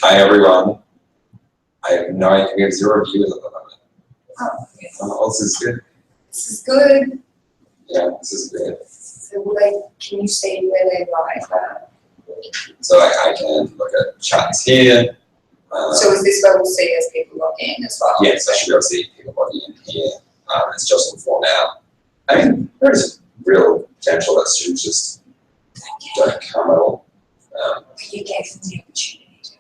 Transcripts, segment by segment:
Hi everyone. I have no idea. We have 0 viewers at the moment. Oh, yes. Oh, this is good. This is good. Yeah, this is good. So can you see where they're live? So I can look at chats here. So is this where we'll see as people log in as well? Yes, I should be able to see people logging in here. It's just before now. I mean, there is real potential that students just don't come at all. You gave them the opportunity to.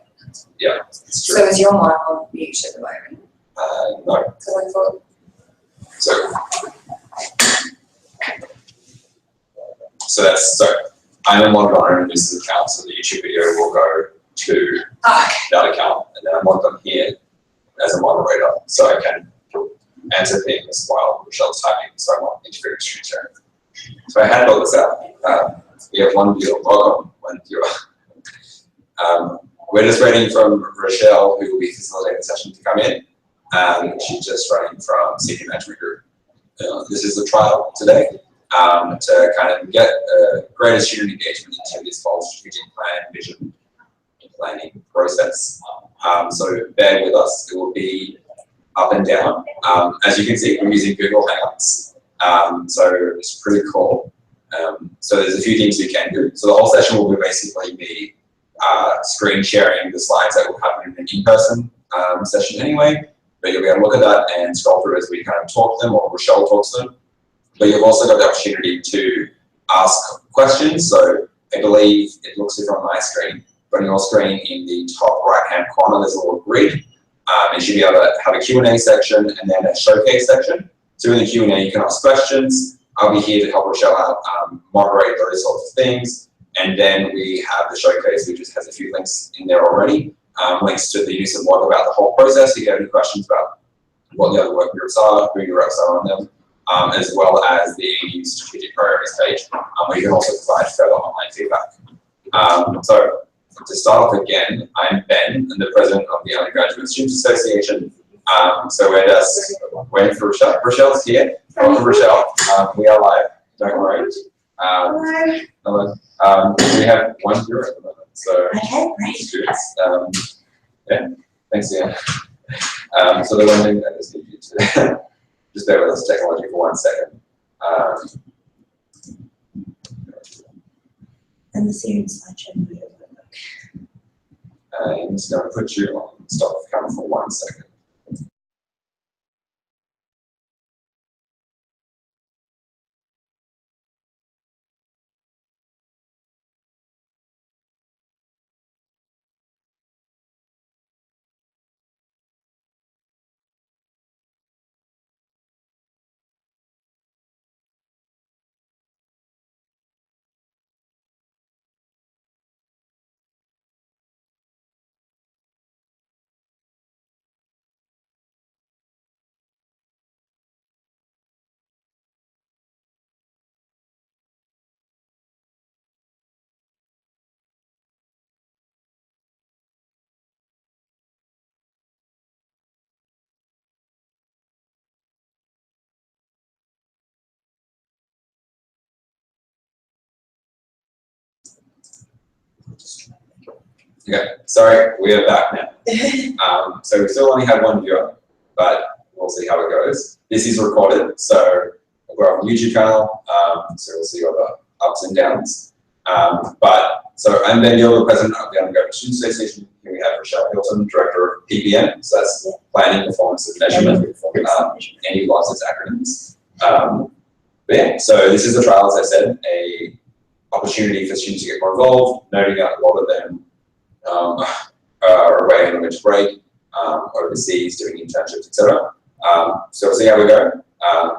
Yeah, it's true. So is your mic on mute at the moment? No. Because I thought. So I'm logged on and this is the account, so the YouTube video will go to that account, and then I'm logged on here as a moderator, so I can answer things while Richelle's typing, so I'm not interfering screen sharing. So I had all this out. We have 1 viewer. Welcome, 1 viewer. We're just waiting from Richelle, who will be facilitating the session, to come in. She's just running from Senior Management Group. This is the trial today to kind of get greater student engagement into this whole strategic plan, vision, planning process. So bear with us. It will be up and down. As you can see, we're using Google Hangouts. So it's pretty cool. So there's a few things we can do. So the whole session will basically be screen sharing the slides that will happen in an in-person session anyway. But you'll be able to look at that and scroll through as we kind of talk to them, or Richelle talks to them. But you've also got the opportunity to ask questions. So I believe it looks different on my screen, but on your screen in the top right-hand corner, there's a little grid. You should be able to have a Q&A section and then a showcase section. So in the Q&A, you can ask questions. I'll be here to help Richelle out, moderate those sorts of things. And then we have the showcase, which just has a few links in there already. Links to the ANUSA blog about the whole process. If you have any questions about what the other work groups are, who your reps are on them, as well as the ANU strategic priorities page, where you can also provide further online feedback. So to start off again, I'm Ben, and the president of the Undergraduate Students Association. So we're just waiting for Richelle. Richelle's here. Welcome, Richelle. We are live. Don't worry. Hello. We have 1 viewer at the moment. So okay, great. Students. Yeah. Thanks, Ian. So the one thing I just need you to just bear with us technology for 1 second. And the series slideshow will work. I'm just going to put you on stop camera for 1 second. Okay, sorry, we are back now. So we still only have 1 viewer, but we'll see how it goes. This is recorded, so we're on the YouTube channel, so we'll see all the ups and downs. So I'm Ben Gill, the president of the Undergraduate Students Association. Here we have Richelle Hilton, director of PPM, so that's Planning, Performance and Measurement, any license acronyms. But yeah, so this is the trial, as I said, a opportunity for students to get more involved, noting that a lot of them are away on a winter break, overseas, doing internships, etc. So we'll see how we go.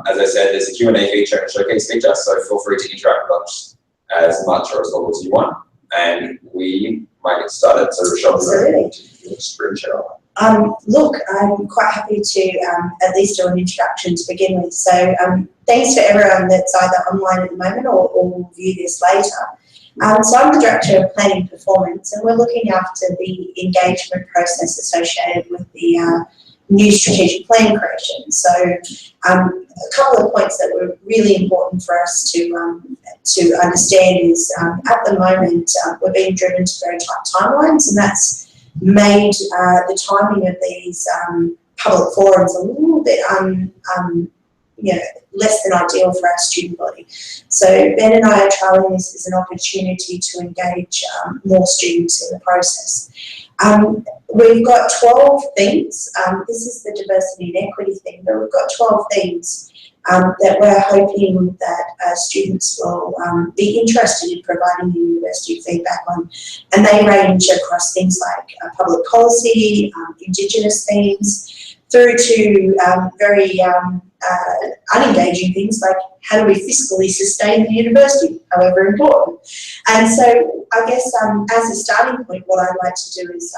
As I said, there's a Q&A feature and a showcase feature, so feel free to interact with us as much or as little as you want, and we might get started. So Richelle, screen share. Look, I'm quite happy to at least do an introduction to begin with. So thanks to everyone that's either online at the moment or will view this later. So I'm the Director of Planning Performance, and we're looking after the engagement process associated with the new strategic plan creation. So a couple of points that were really important for us to understand is at the moment we're being driven to very tight timelines, and that's made the timing of these public forums a little bit less than ideal for our student body. So Ben and I are trialling this as an opportunity to engage more students in the process. We've got 12 themes. This is the diversity and equity thing, but we've got 12 themes that we're hoping that students will be interested in providing the university feedback on. And they range across things like public policy, Indigenous themes, through to very unengaging things like how do we fiscally sustain the university, however important. And so I guess as a starting point, what I'd like to do is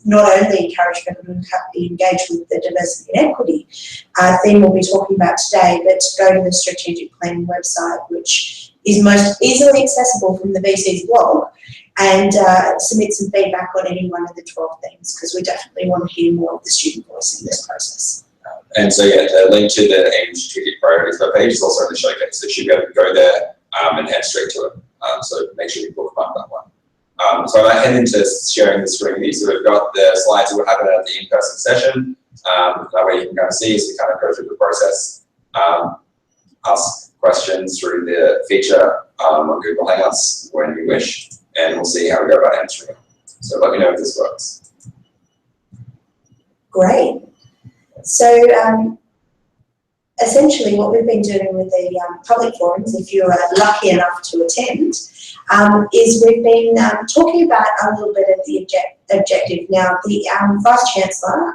not only encourage people to engage with the diversity and equity theme we'll be talking about today, but to go to the strategic planning website, which is most easily accessible from the VC's blog, and submit some feedback on any one of the 12 themes, because we definitely want to hear more of the student voice in this process. And so yeah, the link to the AIM strategic priorities webpage is also in the showcase, so you should be able to go there and head straight to it. So make sure you bookmark that one. So I might head into sharing the screen with you. So we've got the slides that will happen at the in-person session. That way you can kind of see as we kind of go through the process, ask questions through the feature on Google Hangouts when you wish, and we'll see how we go about answering them. So let me know if this works. Great. So essentially what we've been doing with the public forums, if you are lucky enough to attend, is we've been talking about a little bit of the objective. Now, the Vice-Chancellor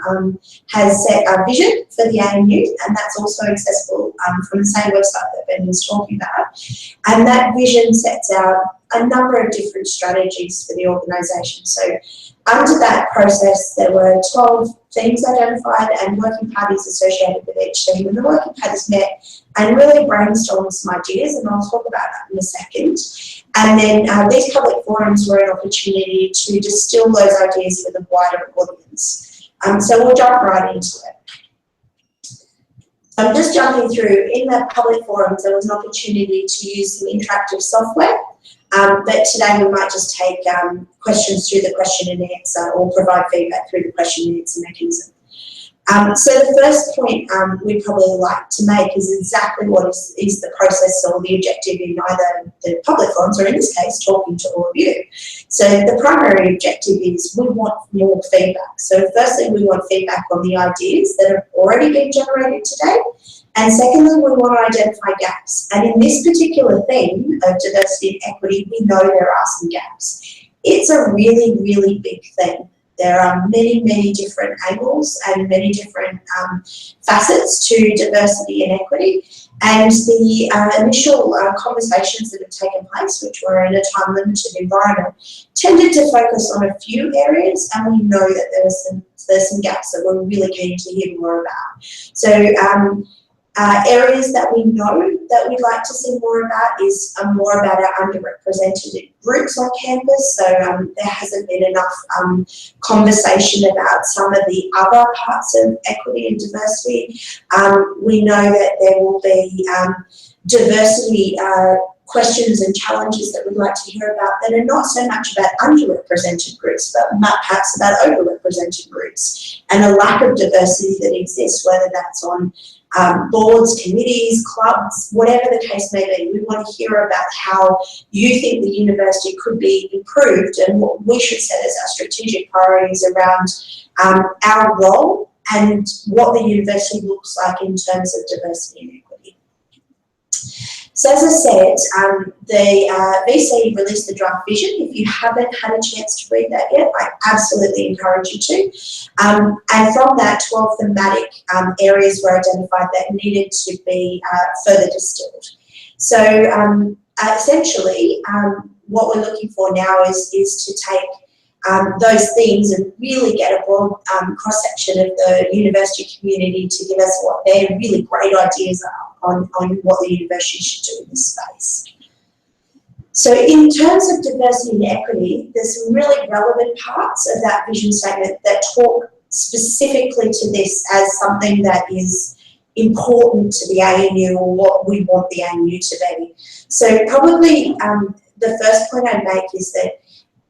has set a vision for the ANU, and that's also accessible from the same website that Ben was talking about. And that vision sets out a number of different strategies for the organisation. So under that process, there were 12 themes identified and working parties associated with each theme, and the working parties met and really brainstormed some ideas, and I'll talk about that in a second. And then these public forums were an opportunity to distill those ideas for the wider audience. So we'll jump right into it. I'm just jumping through. In the public forums, there was an opportunity to use some interactive software. But today we might just take questions through the question and answer, or provide feedback through the question and answer mechanism. So the first point we'd probably like to make is exactly what is the process or the objective in either the public forums, or in this case, talking to all of you. So the primary objective is we want more feedback. So firstly, we want feedback on the ideas that have already been generated today. And secondly, we want to identify gaps. And in this particular theme of diversity and equity, we know there are some gaps. It's a really, really big thing. There are many, many different angles and many different facets to diversity and equity. And the initial conversations that have taken place, which were in a time-limited environment, tended to focus on a few areas, and we know that there's some gaps that we're really keen to hear more about. So areas that we know that we'd like to see more about is more about our underrepresented groups on campus. So there hasn't been enough conversation about some of the other parts of equity and diversity. We know that there will be diversity questions and challenges that we'd like to hear about that are not so much about underrepresented groups, but perhaps about overrepresented groups, and a lack of diversity that exists, whether that's on boards, committees, clubs, whatever the case may be. We want to hear about how you think the university could be improved and what we should set as our strategic priorities around our role and what the university looks like in terms of diversity and equity. So as I said, the VC released the draft vision. If you haven't had a chance to read that yet, I absolutely encourage you to. And from that, 12 thematic areas were identified that needed to be further distilled. So essentially, what we're looking for now is to take those themes and really get a broad cross-section of the university community to give us what their really great ideas are on what the university should do in this space. So in terms of diversity and equity, there's some really relevant parts of that vision statement that talk specifically to this as something that is important to the ANU, or what we want the ANU to be. So probably the first point I'd make is that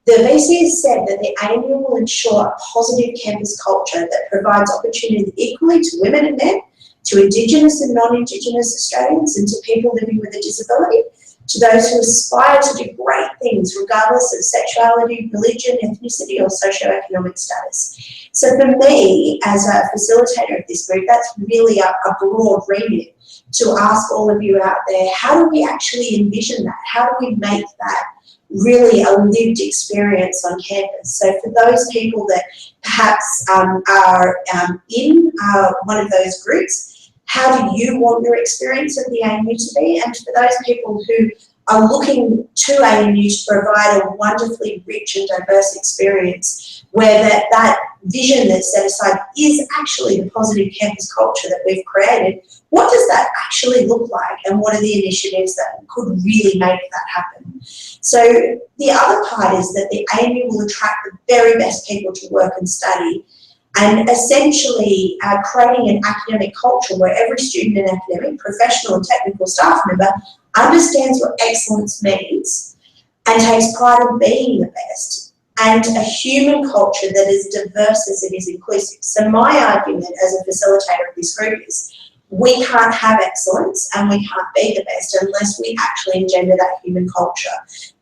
The VC has said that the ANU will ensure a positive campus culture that provides opportunity equally to women and men, to Indigenous and non-Indigenous Australians, and to people living with a disability, to those who aspire to do great things regardless of sexuality, religion, ethnicity, or socioeconomic status. So for me, as a facilitator of this group, that's really a broad remit to ask all of you out there, how do we actually envision that? How do we make that really a lived experience on campus? So for those people that perhaps are in one of those groups, how do you want your experience of the ANU to be? And for those people who are looking to ANU to provide a wonderfully rich and diverse experience where that vision that's set aside is actually the positive campus culture that we've created, what does that actually look like, and what are the initiatives that could really make that happen? So the other part is that the ANU will attract the very best people to work and study, and essentially creating an academic culture where every student and academic, professional and technical staff member understands what excellence means and takes pride in being the best, and a human culture that is diverse as it is inclusive. So my argument as a facilitator of this group is we can't have excellence and we can't be the best unless we actually engender that human culture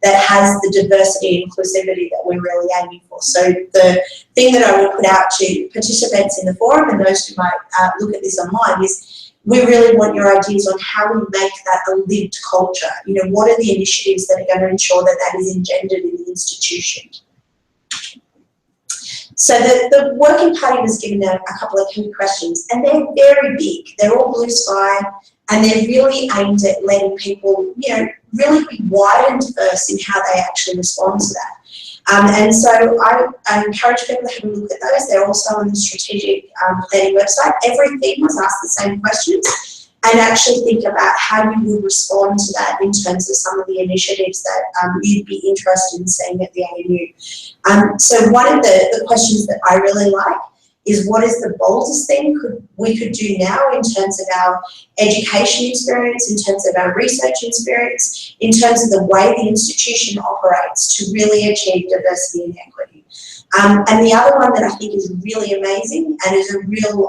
that has the diversity and inclusivity that we're really aiming for. So the thing that I would put out to participants in the forum and those who might look at this online is we really want your ideas on how we make that a lived culture. You know, what are the initiatives that are going to ensure that that is engendered in the institution? So the working party was given a couple of key questions, and they're very big. They're all blue sky, and they're really aimed at letting people, you know, really be wide and diverse in how they actually respond to that. And so I encourage people to have a look at those. They're also on the strategic planning website. Every theme was asked the same questions, and actually think about how you would respond to that in terms of some of the initiatives that you'd be interested in seeing at the ANU. So one of the questions that I really like is, what is the boldest thing we could do now in terms of our education experience, in terms of our research experience, in terms of the way the institution operates to really achieve diversity and equity. And the other one that I think is really amazing and is a real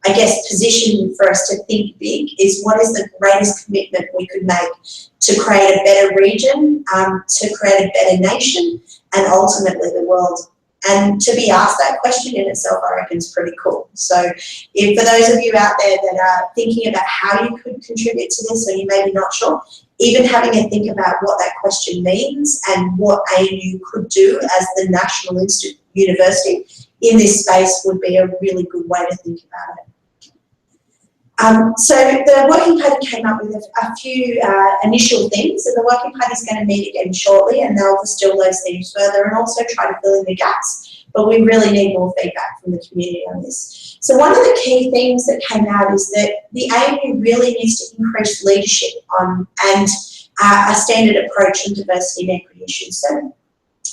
I guess, position for us to think big is, what is the greatest commitment we could make to create a better region, to create a better nation, and ultimately the world. And to be asked that question in itself, I reckon, is pretty cool. So if for those of you out there that are thinking about how you could contribute to this, or you may be not sure, even having a think about what that question means and what ANU could do as the national university in this space would be a really good way to think about it. So the working party came up with a few initial things, and the working party is going to meet again shortly, and they'll distill those things further and also try to fill in the gaps. But we really need more feedback from the community on this. So one of the key things that came out is that the ANU really needs to increase leadership on and a standard approach on diversity and equity issues. So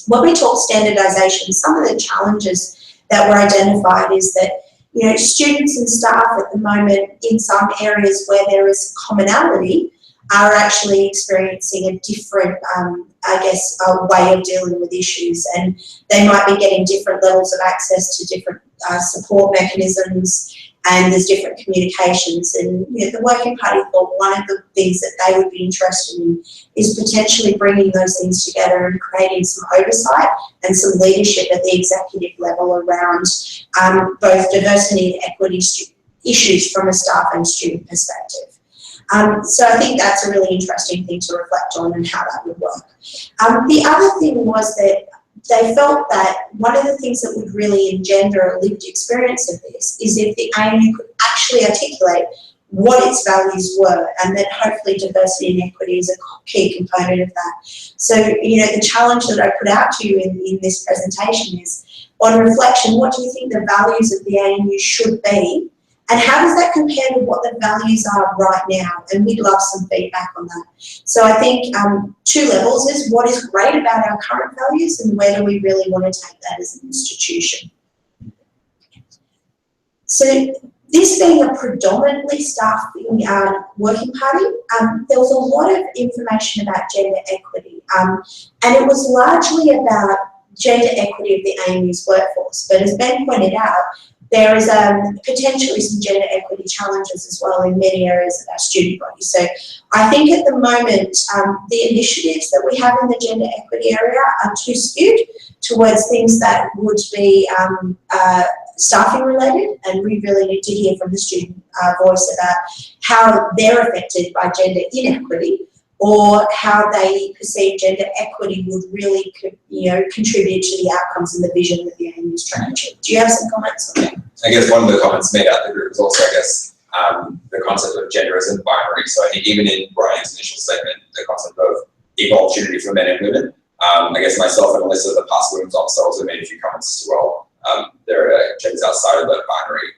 when we talk standardisation, some of the challenges that were identified is that, you know, students and staff at the moment in some areas where there is commonality are actually experiencing a different, I guess, way of dealing with issues, and they might be getting different levels of access to different support mechanisms, and there's different communications. And you know, the working party thought one of the things that they would be interested in is potentially bringing those things together and creating some oversight and some leadership at the executive level around both diversity and equity issues from a staff and student perspective. So I think that's a really interesting thing to reflect on and how that would work. The other thing was that they felt that one of the things that would really engender a lived experience of this is if the ANU could actually articulate what its values were, and that hopefully diversity and equity is a key component of that. So, you know, the challenge that I put out to you in this presentation is, on reflection, what do you think the values of the ANU should be? And how does that compare to what the values are right now? And we'd love some feedback on that. So I think two levels is, what is great about our current values and where do we really want to take that as an institution? So this being a predominantly staff working party, there was a lot of information about gender equity. and it was largely about gender equity of the ANU's workforce. But as Ben pointed out, there is potentially some gender equity challenges as well in many areas of our student body. So I think at the moment, the initiatives that we have in the gender equity area are too skewed towards things that would be staffing related, and we really need to hear from the student voice about how they're affected by gender inequity, or how they perceive gender equity would really, contribute to the outcomes and the vision that the ANU is trying to achieve. Do you have some comments on that? I guess one of the comments made out of the group was also, the concept of gender isn't binary. So I think even in Brian's initial statement, the concept of equal opportunity for men and women, I guess myself and Alyssa, the past women's officer, also made a few comments as well. There are genders outside of that binary.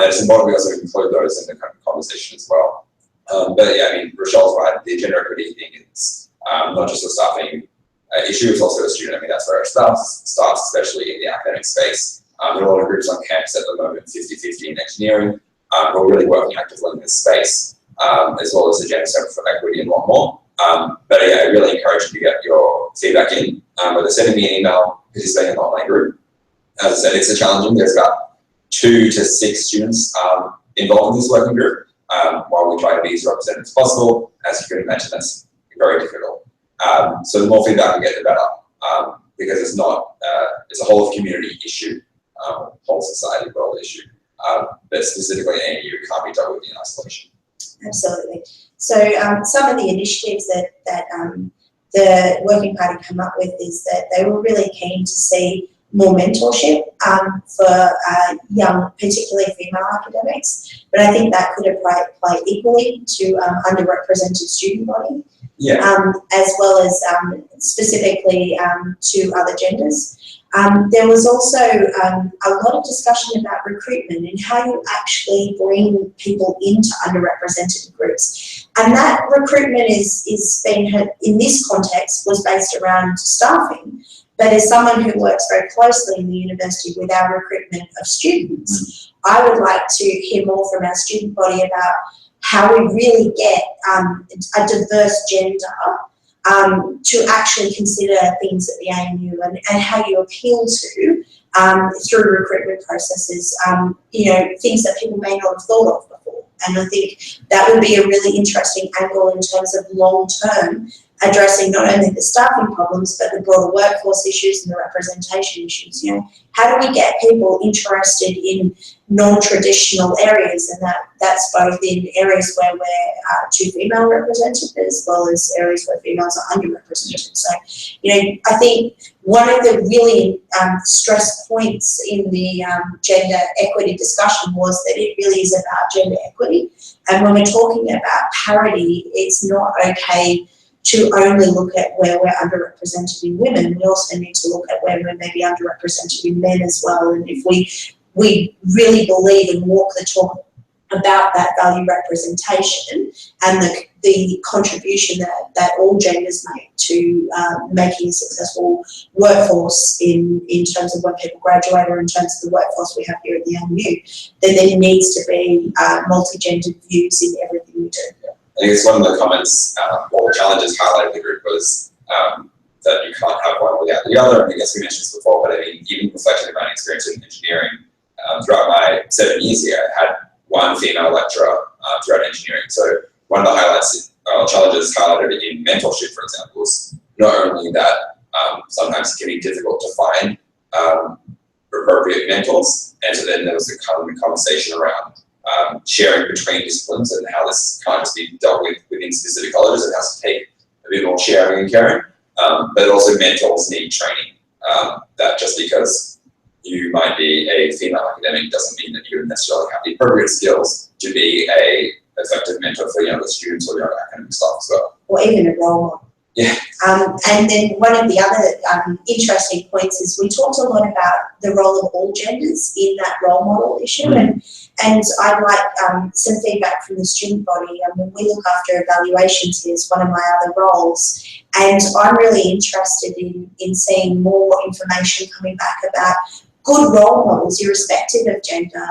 That it's important we also include those in the conversation as well. But yeah, I mean, Richelle's right. The gender equity thing is not just a staffing issue, it's also a student. I mean, that's where it starts, especially in the academic space. There are a lot of groups on campus at the moment, 50-50 in engineering, who are really working actively in this space, as well as the Gender Centre for Equity and a lot more. But yeah, I really encourage you to get your feedback in, whether sending me an email, participating in the online group. As I said, it's a challenging. There's about 2 to 6 students involved in this working group. While we try to be as representative as possible, as you can imagine, that's very difficult. So the more feedback we get, the better, because it's not, it's a whole of community issue, whole society world issue, but specifically ANU can't be dealt with in isolation. Absolutely. So some of the initiatives that the Working Party come up with is that they were really keen to see more mentorship for young, particularly female academics, but I think that could apply equally to underrepresented student body, as well as specifically to other genders. There was also a lot of discussion about recruitment and how you actually bring people into underrepresented groups. And that recruitment is being, in this context, was based around staffing. But as someone who works very closely in the university with our recruitment of students, I would like to hear more from our student body about how we really get a diverse gender to actually consider things at the ANU, and how you appeal to, through recruitment processes, things that people may not have thought of before. And I think that would be a really interesting angle in terms of long-term addressing not only the staffing problems, but the broader workforce issues and the representation issues. How do we get people interested in non-traditional areas, and that's both in areas where we're too female represented, as well as areas where females are underrepresented. So, I think one of the really stress points in the gender equity discussion was that it really is about gender equity. And when we're talking about parity, it's not okay to only look at where we're underrepresented in women. We also need to look at where we're maybe underrepresented in men as well. And if we really believe and walk the talk about that value representation and the contribution that all genders make to making a successful workforce in terms of when people graduate, or in terms of the workforce we have here at the ANU, then there needs to be multi-gendered views in everything we do. I think it's one of the comments, or the challenges highlighted in the group was that you can't have one without the other. And I guess we mentioned this before, but I mean, even reflecting on my experience in engineering, throughout my 7 years here, I had one female lecturer throughout engineering. So one of the highlights, challenges highlighted in mentorship, for example, was not only that sometimes it can be difficult to find appropriate mentors, and so then there was a kind of conversation around sharing between disciplines and how this can't just be dealt with within specific colleges. It has to take a bit more sharing and caring, but also mentors need training. That just because you might be a female academic doesn't mean that you necessarily have the appropriate skills to be a effective mentor for younger students or younger academic staff as well. Or even a role model. Yeah. And then one of the other interesting points is we talked a lot about the role of all genders in that role model issue, and I'd like some feedback from the student body. When we look after evaluations, is one of my other roles, and I'm really interested in seeing more information coming back about good role models, irrespective of gender,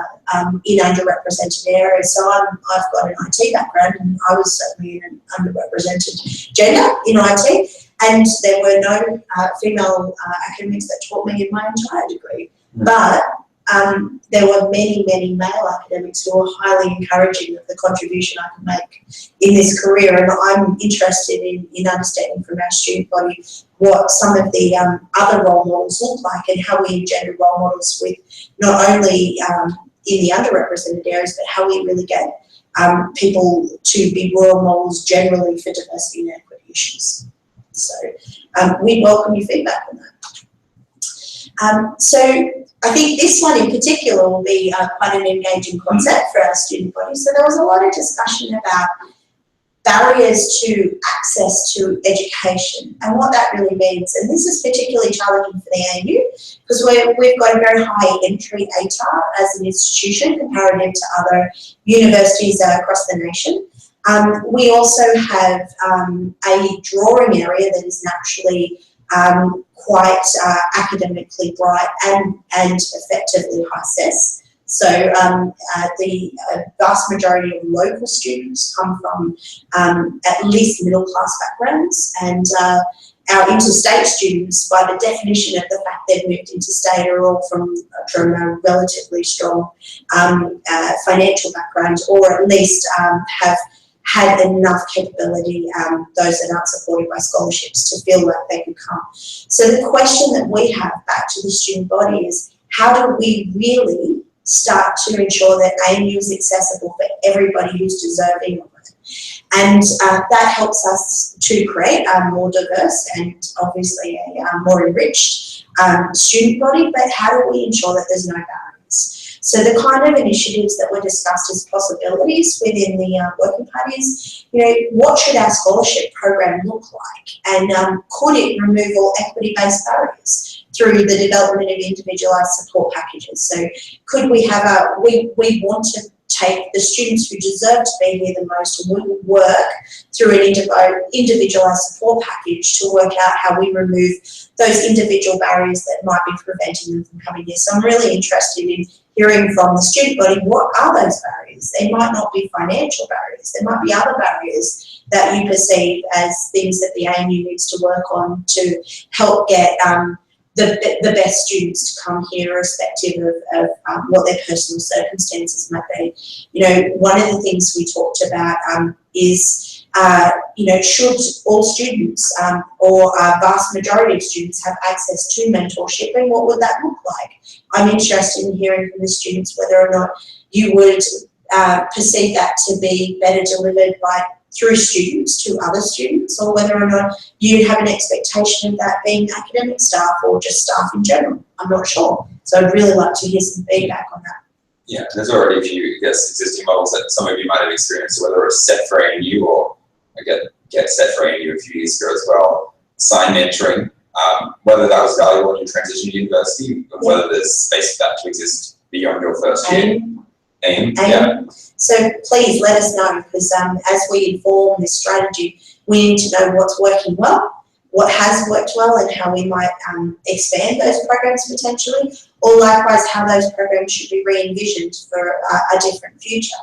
in underrepresented areas. So I've got an IT background, and I was certainly in an underrepresented gender in IT, And there were no female academics that taught me in my entire degree. But there were many, many male academics who were highly encouraging of the contribution I could make in this career. And I'm interested in understanding from our student body what some of the other role models look like and how we engender role models with not only in the underrepresented areas, but how we really get people to be role models generally for diversity and equity issues. So we welcome your feedback on that. So I think this one in particular will be quite an engaging concept for our student body. So there was a lot of discussion about barriers to access to education and what that really means. And this is particularly challenging for the ANU because we've got a very high entry ATAR as an institution comparative to other universities across the nation. We also have a drawing area that is naturally quite academically bright and effectively high SES. So the vast majority of local students come from at least middle class backgrounds, and our interstate students, by the definition of the fact they've moved interstate, are all from a relatively strong financial background, or at least have had enough capability, those that aren't supported by scholarships, to feel like they could come. So the question that we have back to the student body is, how do we really start to ensure that ANU is accessible for everybody who's deserving of it? And that helps us to create a more diverse and obviously a more enriched student body, but how do we ensure that there's no barriers? So the kind of initiatives that were discussed as possibilities within the working parties, what should our scholarship program look like? And could it remove all equity-based barriers through the development of individualised support packages? So could we have we want to take the students who deserve to be here the most, and we will work through an individualised support package to work out how we remove those individual barriers that might be preventing them from coming here. So I'm really interested in hearing from the student body, what are those barriers? They might not be financial barriers, there might be other barriers that you perceive as things that the ANU needs to work on to help get the best students to come here, irrespective of what their personal circumstances might be. One of the things we talked about is, should all students or a vast majority of students have access to mentorship, and what would that look like? I'm interested in hearing from the students whether or not you would perceive that to be better delivered through students to other students, or whether or not you have an expectation of that being academic staff or just staff in general. I'm not sure. So I'd really like to hear some feedback on that. Yeah, there's already a few, existing models that some of you might have experienced, whether it's set for ANU or get set for ANU a few years ago as well. Sign mentoring, whether that was valuable in your transition to university, or whether there's space for that to exist beyond your first year. AIM. Yeah. So please let us know, because as we inform this strategy, we need to know what's working well, what has worked well, and how we might expand those programs potentially, or likewise how those programs should be re-envisioned for a different future.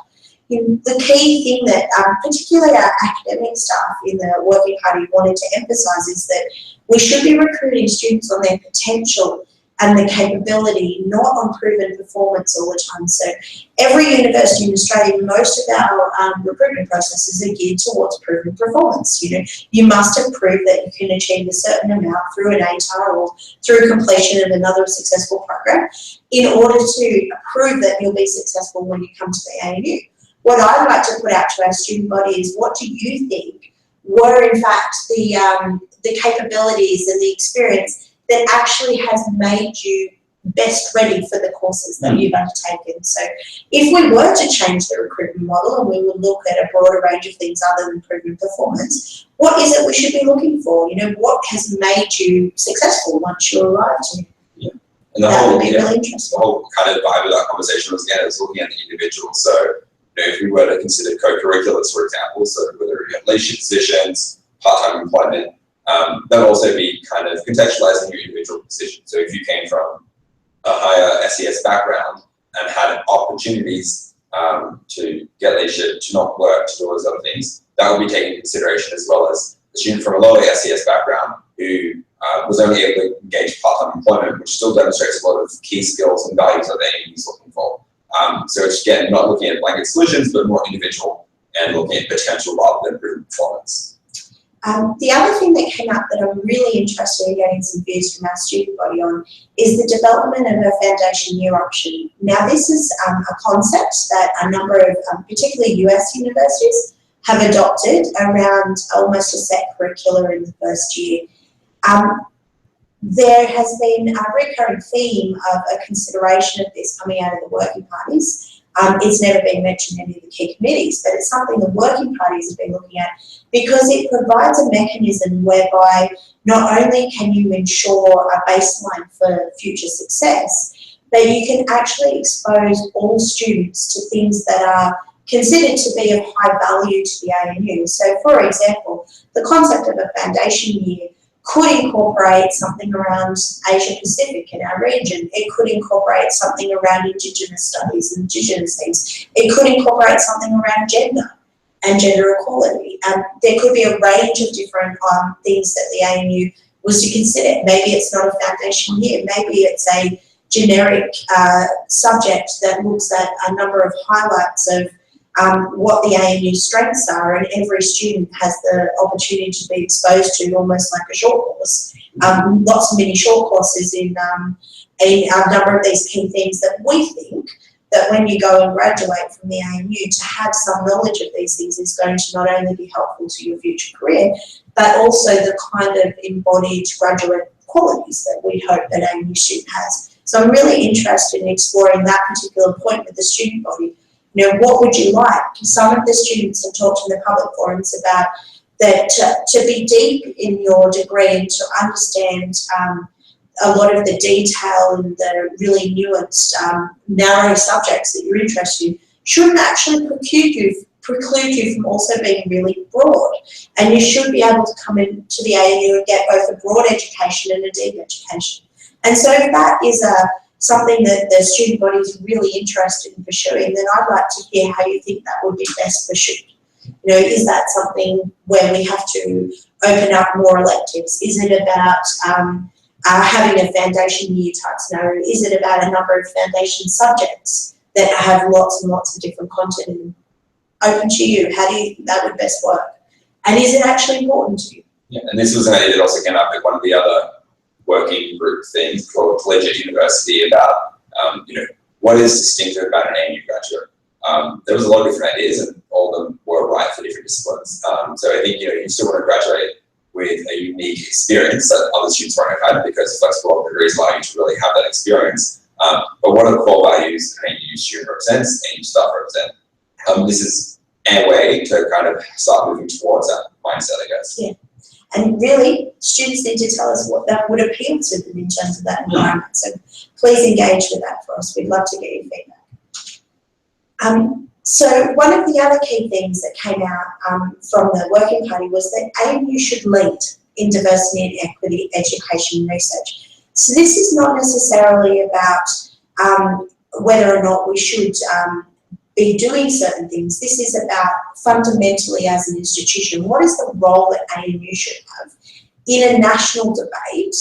The key thing that particularly our academic staff in the working party wanted to emphasise is that we should be recruiting students on their potential and the capability, not on proven performance all the time. So every university in Australia, most of our recruitment processes are geared towards proven performance. You must have proved that you can achieve a certain amount through an ATAR or through completion of another successful program in order to prove that you'll be successful when you come to the ANU. What I'd like to put out to our student body is, what do you think were in fact the capabilities and the experience that actually has made you best ready for the courses that you've undertaken? So if we were to change the recruitment model and we would look at a broader range of things other than proven performance, what is it we should be looking for? What has made you successful once you arrived here? Yeah. And that would be really interesting. The whole kind of vibe of that conversation was, again, looking at the individual. So if we were to consider co-curriculars, for example, so whether you have leadership positions, part-time employment, that will also be kind of contextualizing your individual position. So if you came from a higher SES background and had opportunities to get leadership, to not work, to do all those other things, that will be taken into consideration, as well as a student from a lower SES background who was only able to engage part-time employment, which still demonstrates a lot of key skills and values that the ANU is looking for. So it's, again, not looking at blanket solutions, but more individual and looking at potential rather than proven performance. The other thing that came up that I'm really interested in getting some views from our student body on is the development of a foundation year option. Now, this is a concept that a number of, particularly US universities, have adopted around almost a set curricula in the first year. There has been a recurring theme of a consideration of this coming out of the working parties. It's never been mentioned in any of the key committees, but it's something the working parties have been looking at because it provides a mechanism whereby not only can you ensure a baseline for future success, but you can actually expose all students to things that are considered to be of high value to the ANU. So, for example, the concept of a foundation year could incorporate something around Asia Pacific in our region. It could incorporate something around Indigenous studies and Indigenous things. It could incorporate something around gender and gender equality. There could be a range of different things that the ANU was to consider. Maybe it's not a foundation year. Maybe it's a generic subject that looks at a number of highlights of what the ANU strengths are, and every student has the opportunity to be exposed to almost like a short course. Lots of mini short courses in a number of these key things that we think that when you go and graduate from the ANU, to have some knowledge of these things is going to not only be helpful to your future career, but also the kind of embodied graduate qualities that we hope that ANU student has. So I'm really interested in exploring that particular point with the student body. You know, what would you like? Some of the students have talked in the public forums about that to be deep in your degree and to understand a lot of the detail and the really nuanced, narrow subjects that you're interested in shouldn't actually preclude you from also being really broad. And you should be able to come into the ANU and get both a broad education and a deep education. And so if that is something that the student body is really interested in pursuing, then I'd like to hear how you think that would be best pursued. You know, is that something where we have to open up more electives? Is it about having a foundation year type scenario? Is it about a number of foundation subjects that have lots and lots of different content in them? Open to you. How do you think that would best work? And is it actually important to you? Yeah, and this was an idea that also came up at one of the other working group things called Collegiate University about, you know, what is distinctive about an ANU graduate? There was a lot of different ideas and all of them were right for different disciplines. So I think, you know, you still want to graduate with a unique experience that other students won't have had because flexible degrees allow you to really have that experience. But what are the core values an ANU student represents, ANU staff represent? This is a way to kind of start moving towards that mindset, I guess. Yeah. And really, students need to tell us what that would appeal to them in terms of that environment. So please engage with that for us. We'd love to get your feedback. So one of the other key things that came out from the working party was that ANU should lead in diversity and equity education research. So this is not necessarily about whether or not we should be doing certain things. This is about fundamentally as an institution, what is the role that ANU should have in a national debate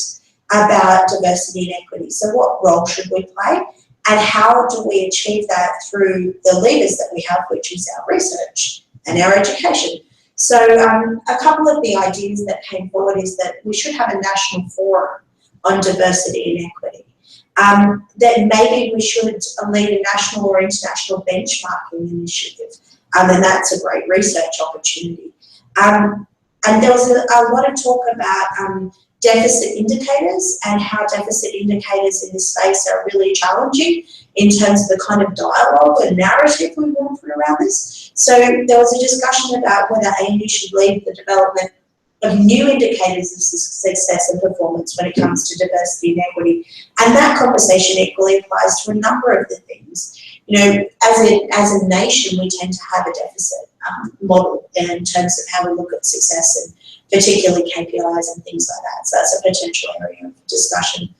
about diversity and equity? So what role should we play and how do we achieve that through the levers that we have, which is our research and our education? So a couple of the ideas that came forward is that we should have a national forum on diversity and equity. That maybe we should lead a national or international benchmarking initiative, and that's a great research opportunity. And there was a lot of talk about deficit indicators and how deficit indicators in this space are really challenging in terms of the kind of dialogue and narrative we want to put around this. So there was a discussion about whether ANU should lead the development of new indicators of success and performance when it comes to diversity and equity. And that conversation equally applies to a number of the things. You know, as a nation, we tend to have a deficit model in terms of how we look at success and particularly KPIs and things like that. So that's a potential area of discussion.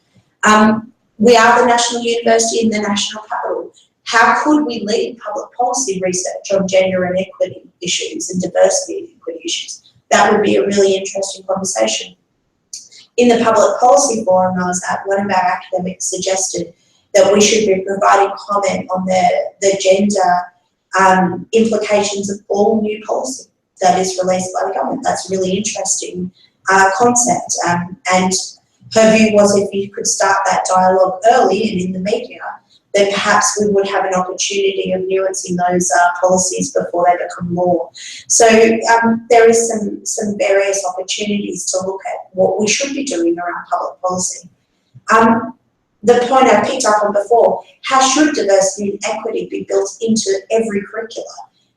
We are the national university in the national capital. How could we lead public policy research on gender and equity issues and diversity and equity issues? that would be a really interesting conversation. In the public policy forum I was at, one of our academics suggested that we should be providing comment on the gender implications of all new policy that is released by the government. That's a really interesting concept. And her view was if you could start that dialogue early and in the media, then perhaps we would have an opportunity of nuancing those policies before they become law. So there is some various opportunities to look at what we should be doing around public policy. The point I picked up on before, how should diversity and equity be built into every curricula?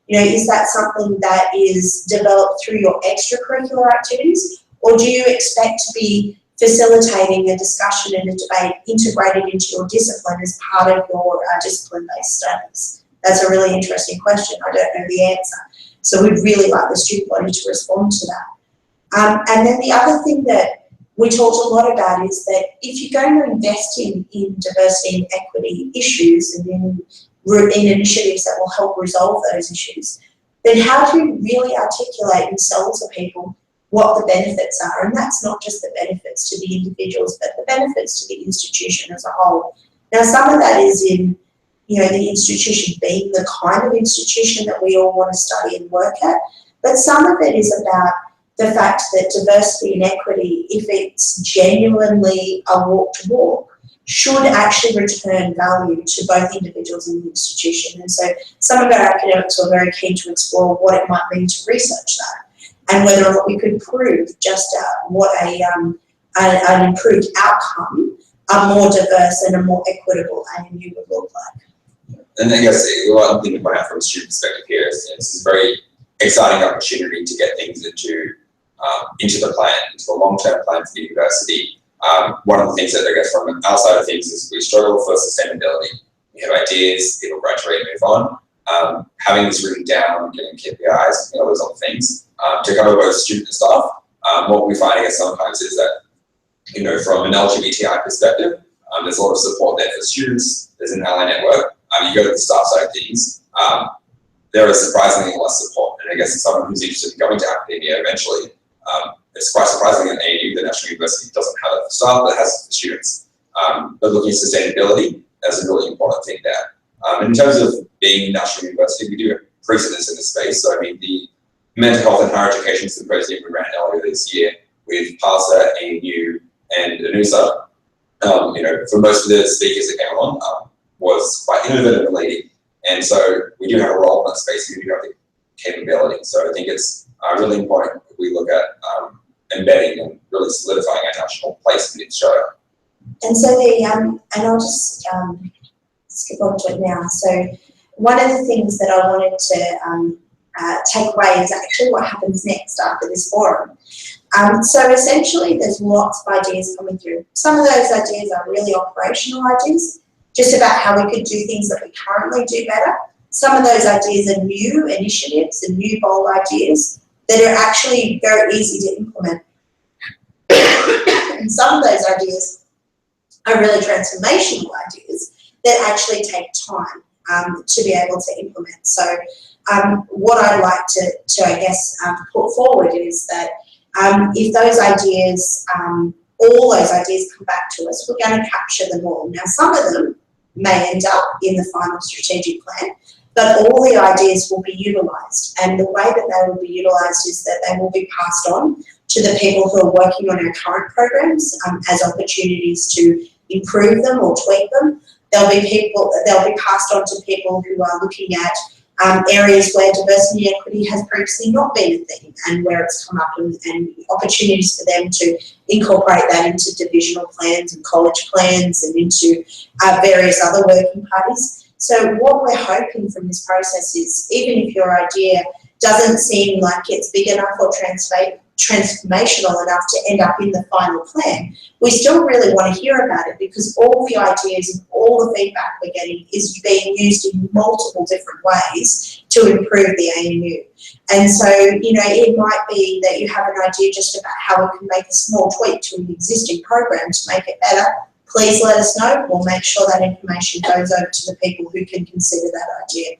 You know, is that something that is developed through your extracurricular activities, or do you expect to be facilitating a discussion and a debate integrated into your discipline as part of your discipline-based studies? That's a really interesting question. I don't know the answer. So we'd really like the student body to respond to that. And then the other thing that we talked a lot about is that if you're going to invest in diversity and equity issues and in initiatives that will help resolve those issues, then how do you really articulate and sell to people what the benefits are? And that's not just the benefits to the individuals, but the benefits to the institution as a whole. Now, some of that is in, you know, the institution being the kind of institution that we all want to study and work at, but some of it is about the fact that diversity and equity, if it's genuinely a walk to walk, should actually return value to both individuals and the institution. And so some of our academics were very keen to explore what it might mean to research that, and whether or not we could prove just what an improved outcome, a more diverse and a more equitable ANU would look like. And I guess one thing to point out from a student perspective here is this is a very exciting opportunity to get things into the plan, into the long-term plan for the university. One of the things that I guess from outside of things is we struggle for sustainability. We have ideas, people graduate and move on. Having this written down, getting KPIs, and all those other things to cover both student and staff. What we find, I guess, sometimes is that, you know, from an LGBTI perspective, there's a lot of support there for students. There's an ally network. You go to the staff side of things, there is surprisingly less support. And I guess as someone who's interested in going to academia eventually, it's quite surprising that ANU, the National University, doesn't have it for staff, but it has it for students. But looking at sustainability, that's a really important thing there. In terms of being a national university, we do have precedents in this space. So I mean, the Mental Health and Higher Education Symposium we ran earlier this year with PASA, ANU, and ANUSA, you know, for most of the speakers that came along, was quite innovative and leading. And so we do have a role in that space, and we do have the capability. So I think it's really important that we look at embedding and really solidifying our national place in Australia. And so and I'll just skip on to it now. So one of the things that I wanted to take away is actually what happens next after this forum. So essentially there's lots of ideas coming through. Some of those ideas are really operational ideas, just about how we could do things that we currently do better. Some of those ideas are new initiatives and new bold ideas that are actually very easy to implement. And some of those ideas are really transformational ideas that actually take time to be able to implement. So what I'd like to I guess, put forward is that if those ideas, all those ideas come back to us, we're going to capture them all. Now, some of them may end up in the final strategic plan, but all the ideas will be utilised. And the way that they will be utilised is that they will be passed on to the people who are working on our current programs as opportunities to improve them or tweak them. They'll be passed on to people who are looking at areas where diversity and equity has previously not been a thing, and where it's come up, and opportunities for them to incorporate that into divisional plans and college plans and into various other working parties. So what we're hoping from this process is, even if your idea doesn't seem like it's big enough or transformational enough to end up in the final plan, we still really want to hear about it, because all the ideas and all the feedback we're getting is being used in multiple different ways to improve the ANU. And so, you know, it might be that you have an idea just about how we can make a small tweak to an existing program to make it better. Please let us know. We'll make sure that information goes over to the people who can consider that idea.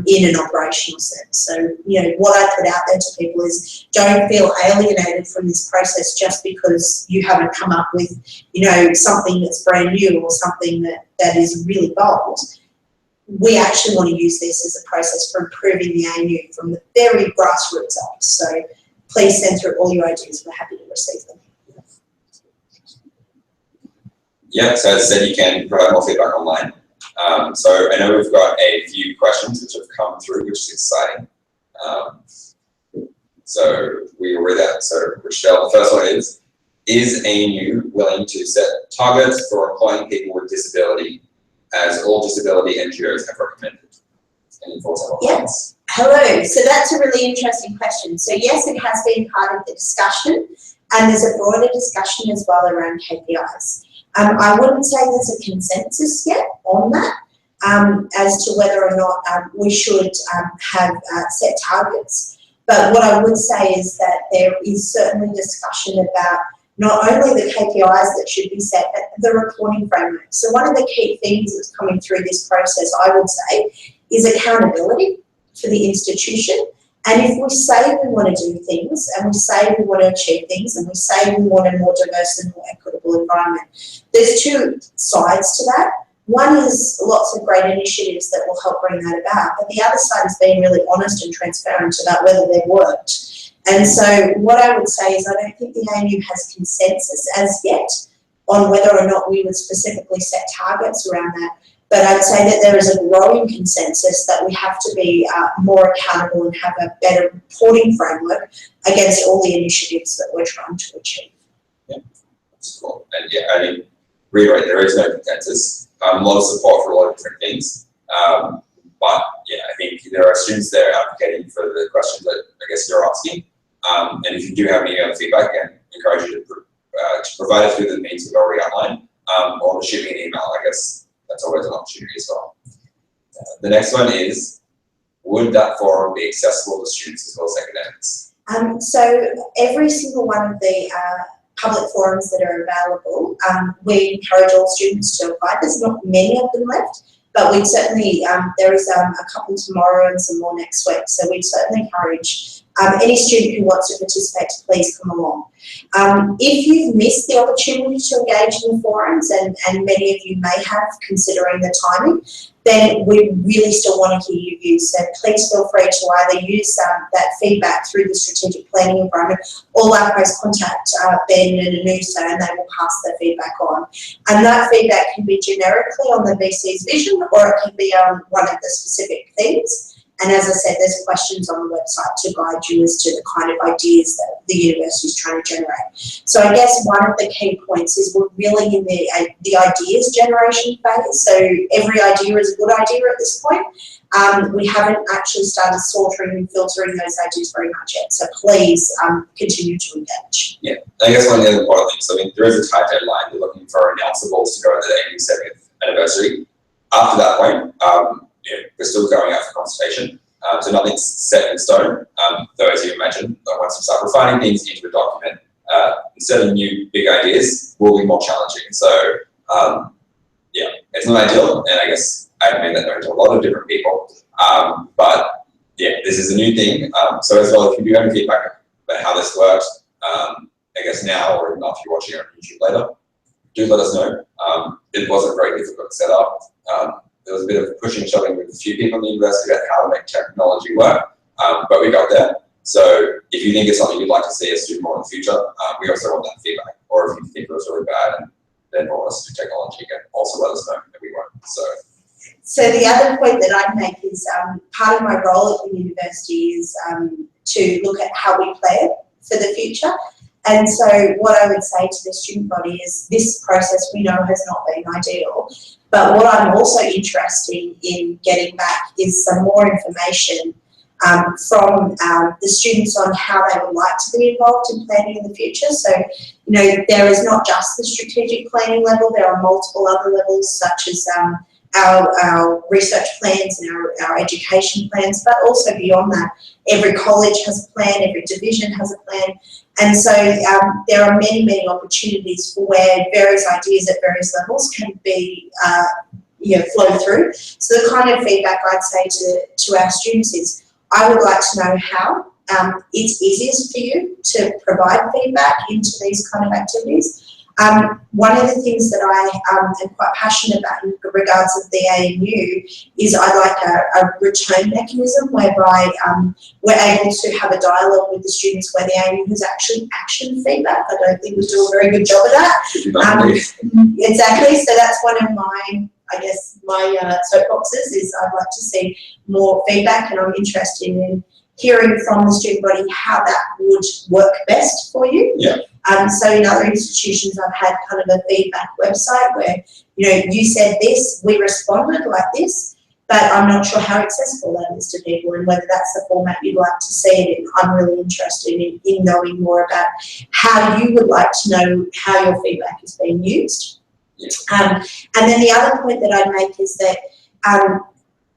in an operational sense. So, you know, what I put out there to people is don't feel alienated from this process just because you haven't come up with, you know, something that's brand new or something that is really bold. We actually want to use this as a process for improving the ANU from the very grassroots up. So please send through all your ideas. We're happy to receive them. Yeah, so as I said, you can provide more feedback online. So I know we've got a few questions which have come through, which is exciting. So we will read that. So Richelle, the first one is ANU willing to set targets for employing people with disability, as all disability NGOs have recommended? Any thoughts on that? Yes. Hello. So that's a really interesting question. So yes, it has been part of the discussion, and there's a broader discussion as well around KPIs. I wouldn't say there's a consensus yet on that as to whether or not we should have set targets. But what I would say is that there is certainly discussion about not only the KPIs that should be set, but the reporting framework. So one of the key things that's coming through this process, I would say, is accountability for the institution. And if we say we want to do things, and we say we want to achieve things, and we say we want a more diverse and more equitable environment, there's two sides to that. One is lots of great initiatives that will help bring that about, but the other side is being really honest and transparent about whether they've worked. And so what I would say is I don't think the ANU has consensus as yet on whether or not we would specifically set targets around that. But I'd say that there is a growing consensus that we have to be more accountable and have a better reporting framework against all the initiatives that we're trying to achieve. Yeah, that's cool. And yeah, I mean, reiterate, there is no consensus. A lot of support for a lot of different things. But yeah, I think there are students there advocating for the questions that I guess you're asking. And if you do have any other feedback, I encourage you to provide it through the means we've already outlined, or to shoot me an email, I guess. That's always an opportunity as well. The next one is, would that forum be accessible to students as well as academics? So every single one of the public forums that are available, we encourage all students to apply. There's not many of them left, but we'd certainly, there is a couple tomorrow and some more next week. So we'd certainly encourage any student who wants to participate to please come along. If you've missed the opportunity to engage in the forums, and many of you may have, considering the timing, then we really still want to hear your views. So please feel free to either use that feedback through the strategic planning environment, or likewise contact Ben and ANUSA, and they will pass their feedback on. And that feedback can be generically on the VC's vision, or it can be on one of the specific things. And as I said, there's questions on the website to guide you as to the kind of ideas that the university is trying to generate. So I guess one of the key points is we're really in the ideas generation phase. So every idea is a good idea at this point. We haven't actually started sorting and filtering those ideas very much yet. So please continue to engage. Yeah, I guess one of the other important things, I mean, there is a tight deadline. We're looking for announceables to go to the ANU 70th anniversary. After that point, we're still going out for consultation, so nothing's set in stone. Though, as you imagine, once you start refining things into a document, instead of new big ideas, will be more challenging. So, yeah, it's not ideal, and I guess I've made that known to a lot of different people. But yeah, this is a new thing. So as well, if you do have any feedback about how this works, I guess now, or after you're watching it on YouTube later, do let us know. It wasn't very difficult to set up. There was a bit of pushing and shoving with a few people in the university about how to make technology work, but we got there. So if you think it's something you'd like to see us do more in the future, we also want that feedback. Or if you think it was really bad and then want us to do technology again, also let us know, and we won't. So the other point that I'd make is part of my role at the university is to look at how we plan for the future. And so what I would say to the student body is this process we know has not been ideal, but what I'm also interested in getting back is some more information from the students on how they would like to be involved in planning in the future. So, you know, there is not just the strategic planning level, there are multiple other levels such as our research plans and our education plans, but also beyond that, every college has a plan, every division has a plan. And so there are many, many opportunities for where various ideas at various levels can be flow through. So the kind of feedback I'd say to our students is, I would like to know how it's easiest for you to provide feedback into these kind of activities. One of the things that I am quite passionate about in regards of the ANU is I'd like a return mechanism whereby we're able to have a dialogue with the students where the ANU has actually action feedback. I don't think we do a very good job of that. Exactly, so that's one of my, I guess, my soapboxes is I'd like to see more feedback, and I'm interested in hearing from the student body how that would work best for you. Yeah. So in other institutions, I've had kind of a feedback website where, you said this, we responded like this, but I'm not sure how accessible that is to people and whether that's the format you'd like to see it in. I'm really interested in knowing more about how you would like to know how your feedback is being used. Yeah. And then the other point that I'd make is that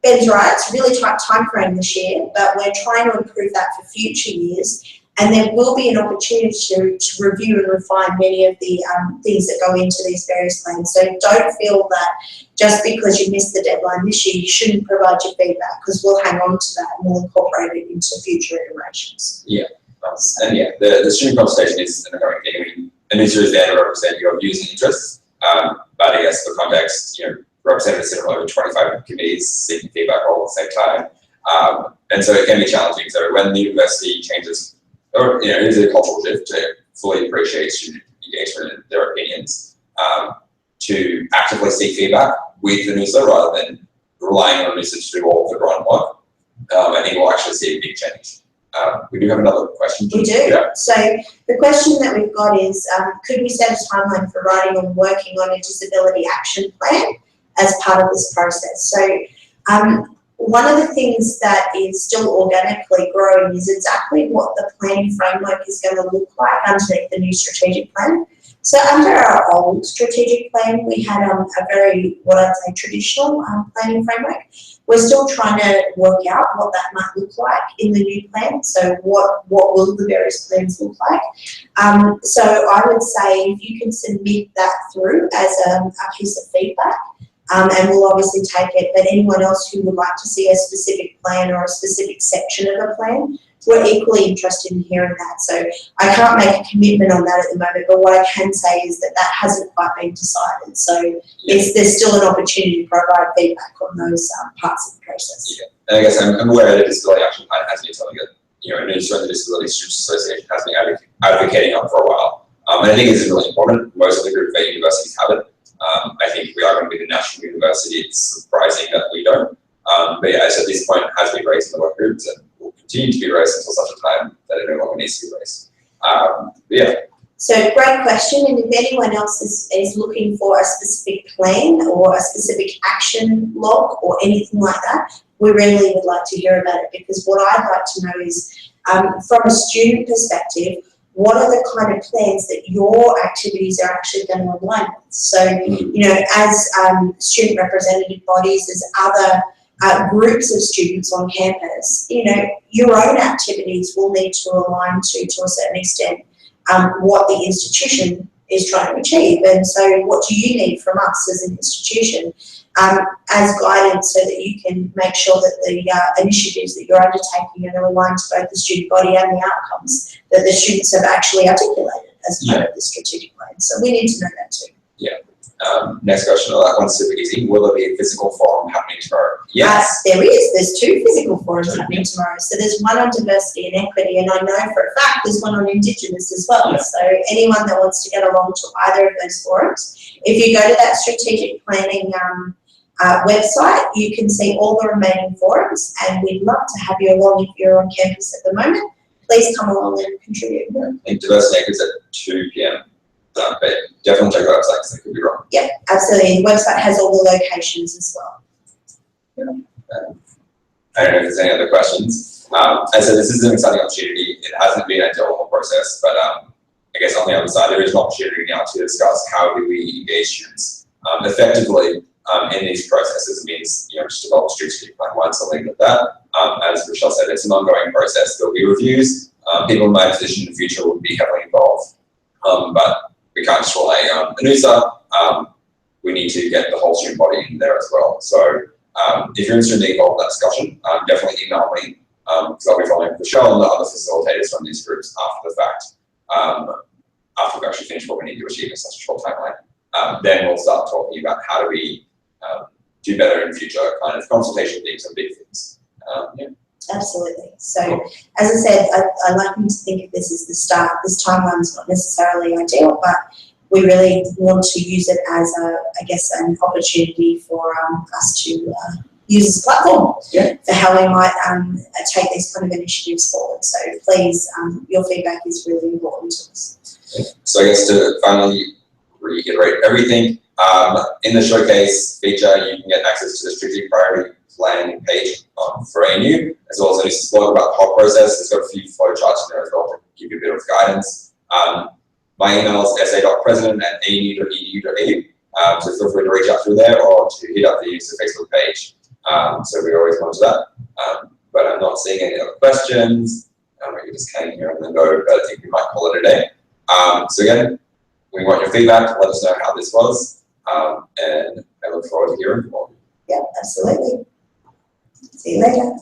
Ben's right, it's a really tight time frame this year, but we're trying to improve that for future years. And there will be an opportunity to review and refine many of the things that go into these various plans. So don't feel that just because you missed the deadline this year, you shouldn't provide your feedback, because we'll hang on to that and we'll incorporate it into future iterations. Yeah, and yeah, the student consultation is an ongoing thing. I mean, ANUSA is there to represent your views and interests, but I guess for context, representatives sit on over 25 committees seeking feedback all at the same time, and so it can be challenging. So when the university changes, or it is a cultural shift to fully appreciate student engagement and their opinions, to actively seek feedback with ANUSA rather than relying on ANUSA to do all of the grunt work. I think we'll actually see a big change. We do have another question. We do. Yeah. So the question that we've got is, could we set a timeline for writing and working on a disability action plan as part of this process? So one of the things that is still organically growing is exactly what the planning framework is going to look like underneath the new strategic plan. So under our old strategic plan, we had a very, what I'd say, traditional planning framework. We're still trying to work out what that might look like in the new plan. So what will the various plans look like? So I would say if you can submit that through as a piece of feedback, and we'll obviously take it, but anyone else who would like to see a specific plan or a specific section of a plan, we're equally interested in hearing that. So I can't make a commitment on that at the moment, but what I can say is that that hasn't quite been decided. So there's still an opportunity to provide feedback on those parts of the process. Yeah, and I guess I'm aware that Disability Action Plan has been something that ANUSA and the Disability Students Association has been advocating on for a while. And I think this is really important. Most of the group of universities have it. I think we are going to be the national university. It's surprising that we don't. But yeah, so at this point, it has been raised in the work groups and will continue to be raised until such a time that it no longer needs to be raised. Yeah. So great question. And if anyone else is looking for a specific plan or a specific action log or anything like that, we really would like to hear about it, because what I'd like to know is, from a student perspective, what are the kind of plans that your activities are actually going to align with? So, as student representative bodies, as other groups of students on campus, your own activities will need to align to a certain extent what the institution is trying to achieve. And so what do you need from us as an institution as guidance, so that you can make sure that the initiatives that you're undertaking are aligned to both the student body and the outcomes that the students have actually articulated as part of the strategic plan. So we need to know that too. Yeah. Next question, that one's super easy. Will there be a physical forum happening tomorrow? Yes. There is. There's 2 physical forums happening tomorrow. So there's one on diversity and equity, and I know for a fact there's one on Indigenous as well. Yeah. So anyone that wants to get along to either of those forums, if you go to that strategic planning website, you can see all the remaining forums, and we'd love to have you along if you're on campus at the moment. Please come along and contribute. I think diversity is at 2 p.m. But definitely check the website, because I could be wrong. Yep, absolutely. The website has all the locations as well. I don't know if there's any other questions. As I said, this is an exciting opportunity. It hasn't been a development process, but I guess on the other side, there is an opportunity now to discuss how do we engage students effectively in these processes. It means, just develop a strategic plan once, something like that. As Richelle said, it's an ongoing process. There'll be reviews. People in my position in the future will be heavily involved. But we can't just rely on ANUSA. we need to get the whole student body in there as well. So if you're interested in being involved in that discussion, definitely email me, because I'll be following Richelle and the other facilitators from these groups after the fact, after we've actually finished what we need to achieve in such a short timeline. Then we'll start talking about how do we do better in future, kind of consultation things and big things. Yeah. Absolutely. So, as I said, I like them to think of this as the start. This timeline's not necessarily ideal, but we really want to use it as an opportunity for us to use as a platform for how we might take these kind of initiatives forward. So please, your feedback is really important to us. So I guess to finally reiterate everything, in the showcase feature, you can get access to the strategic priority planning page for ANU, as well as any support about the whole process. It's got a few flow charts in there as well to give you a bit of guidance. My email is sa.president@anu.edu.au, so feel free to reach out through there or to hit up the ANUSA Facebook page. So we always monitor that. But I'm not seeing any other questions. We just came here and then go, but I think we might call it a day. So again, we want your feedback. Let us know how this was, and I look forward to hearing from you. Yeah, absolutely. See you later.